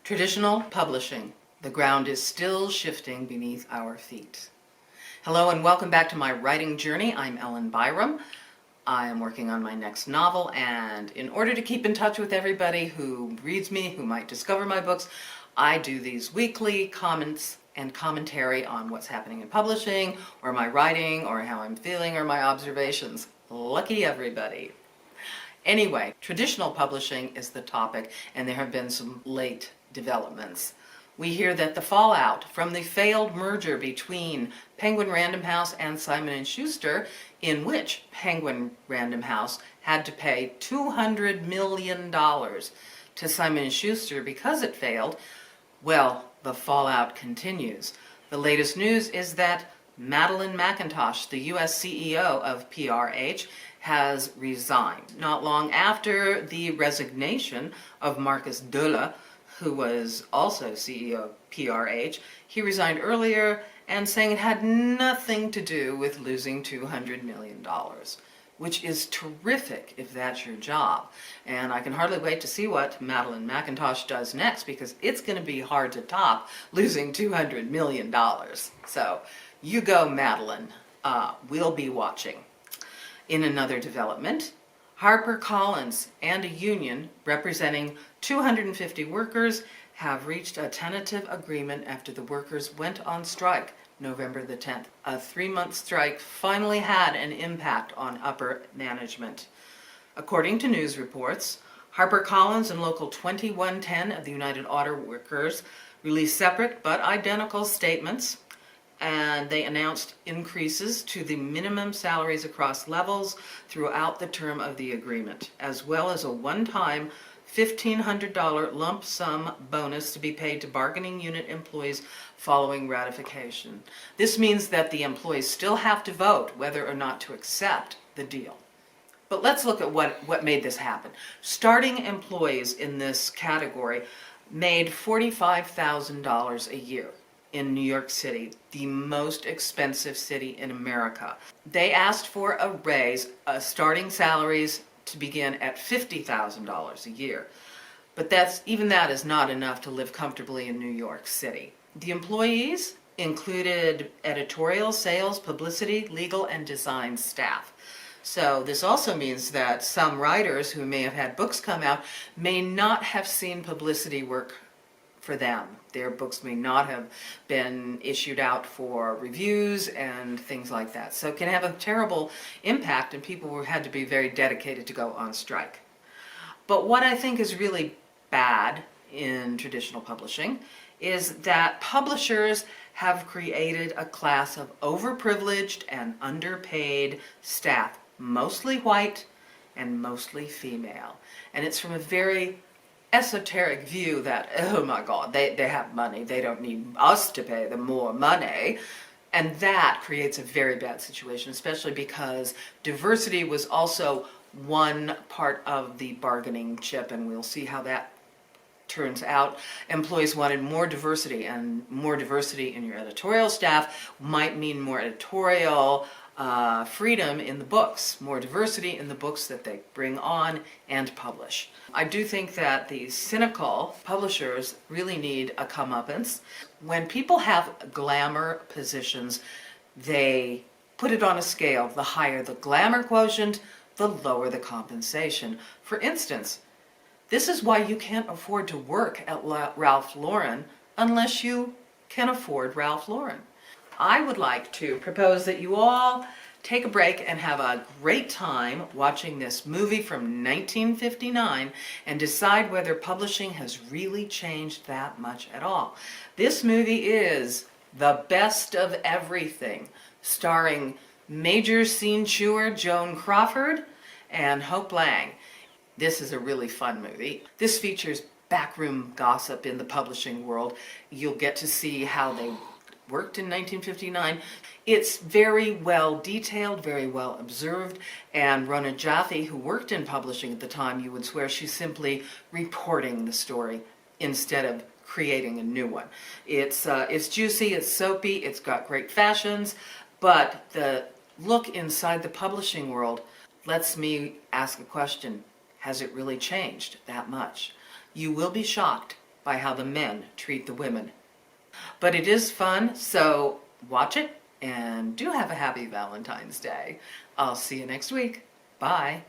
Traditional publishing. The ground is still shifting beneath our feet. Hello and welcome back to my writing journey. I'm Byerrum. I am working on my next novel, and in order to keep in touch with everybody who reads me, who might discover my books, I do these weekly comments and commentary on what's happening in publishing, or my writing, or how I'm feeling, or my observations. Lucky everybody. Anyway, traditional publishing is the topic, and there have been some late developments. We hear that the fallout from the failed merger between Penguin Random House and Simon Schuster, in which Penguin Random House had to pay $200 million to Simon Schuster because it failed, well, the fallout continues. The latest news is that Madeleine McIntosh, the U.S. CEO of PRH, has resigned. Not long after the resignation of Marcus Döhle, who was also CEO of PRH, he resigned earlier and saying it had nothing to do with losing $200 million, which is terrific if that's your job. And I can hardly wait to see what Madeleine McIntosh does next, because it's going to be hard to top losing $200 million. So you go, Madeleine. We'll be watching. In another development, HarperCollins and a union representing 250 workers have reached a tentative agreement after the workers went on strike November the 10th. A 3-month strike finally had an impact on upper management. According to news reports, HarperCollins and Local 2110 of the United Auto Workers released separate but identical statements, and they announced increases to the minimum salaries across levels throughout the term of the agreement, as well as a one-time $1,500 lump sum bonus to be paid to bargaining unit employees following ratification. This means that the employees still have to vote whether or not to accept the deal. But let's look at what made this happen. Starting employees in this category made $45,000 a year in New York City, the most expensive city in America. They asked for a raise, starting salaries to begin at $50,000 a year. But even that is not enough to live comfortably in New York City. The employees included editorial, sales, publicity, legal, and design staff. So this also means that some writers who may have had books come out may not have seen publicity work for them. Their books may not have been issued out for reviews and things like that. So it can have a terrible impact, and people had to be very dedicated to go on strike. But what I think is really bad in traditional publishing is that publishers have created a class of overprivileged and underpaid staff, mostly white and mostly female. And it's from a very esoteric view that, oh my God, they have money, they don't need us to pay them more money. And that creates a very bad situation, especially because diversity was also one part of the bargaining chip, and we'll see how that turns out. Employees wanted more diversity, and more diversity in your editorial staff might mean more editorial freedom in the books, more diversity in the books that they bring on and publish. I do think that the cynical publishers really need a comeuppance. When people have glamour positions, they put it on a scale. The higher the glamour quotient, the lower the compensation. For instance, this is why you can't afford to work at Ralph Lauren unless you can afford Ralph Lauren. I would like to propose that you all take a break and have a great time watching this movie from 1959 and decide whether publishing has really changed that much at all. This movie is The Best of Everything, starring major scene chewer Joan Crawford and Hope Lang. This is a really fun movie. This features backroom gossip in the publishing world. You'll get to see how they worked in 1959. It's very well detailed, very well observed, and Rona Jaffe, who worked in publishing at the time, you would swear she's simply reporting the story instead of creating a new one. It's juicy, it's soapy, it's got great fashions, but the look inside the publishing world lets me ask a question. Has it really changed that much? You will be shocked by how the men treat the women. But it is fun, so watch it and do have a happy Valentine's Day. I'll see you next week. Bye.